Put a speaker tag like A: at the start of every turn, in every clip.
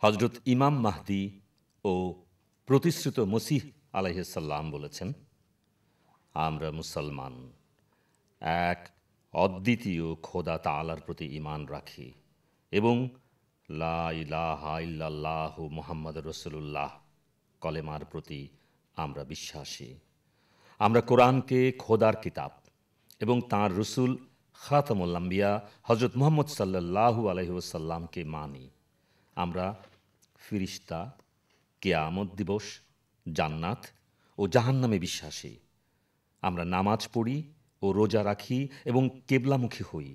A: হজরত ইমাম মাহদি ও প্রতিশ্রুত মসিহ আলাইহিসসালাম বলেছেন, আমরা মুসলমান এক অদ্বিতীয় খোদা তাআলার প্রতি ঈমান রাখি এবং লা ইলাহা ইল্লাল্লাহু মুহাম্মাদুর রাসূলুল্লাহ কলেমার প্রতি আমরা বিশ্বাসী। আমরা কোরআনকে খোদার কিতাব এবং তাঁর রসুল খাতামুল আম্বিয়া হজরত মুহাম্মদ সাল্লাল্লাহু আলাইহি ওয়াসাল্লামকে মানি। আমরা ফিরিস্তা, কিয়ামত দিবস, জান্নাত ও জাহান্নামে বিশ্বাসী। আমরা নামাজ পড়ি ও রোজা রাখি এবং কেবলামুখী হই।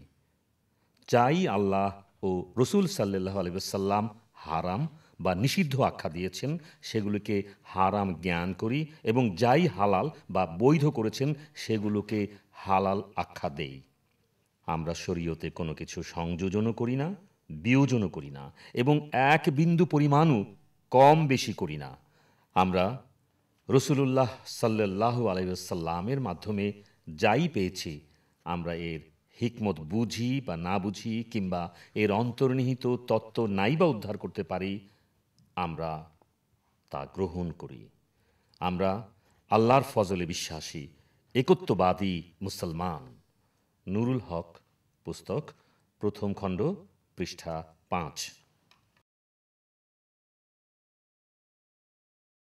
A: যাই আল্লাহ ও রসুল সাল্লাল্লাহু আলাইহি ওয়াসাল্লাম হারাম বা নিষিদ্ধ আখ্যা দিয়েছেন সেগুলোকে হারাম জ্ঞান করি এবং যাই হালাল বা বৈধ করেছেন সেগুলোকে হালাল আখ্যা দেই। আমরা শরীয়তে কোনো কিছু সংযোজনও করি না, বিয়োজনও করি না এবং এক বিন্দু পরিমাণও কম বেশি করি না। আমরা রসুলুল্লাহ সাল্লাল্লাহু আলাইহি ওয়াসাল্লামের মাধ্যমে যাই পেয়েছি আমরা এর হিকমত বুঝি বা না বুঝি কিংবা এর অন্তর্নিহিত তত্ত্ব নাই বা উদ্ধার করতে পারি, আমরা তা গ্রহণ করি। আমরা আল্লাহর ফজলে বিশ্বাসী, একত্ববাদী মুসলমান। নুরুল হক পুস্তক, প্রথম খণ্ড, পৃষ্ঠা 5।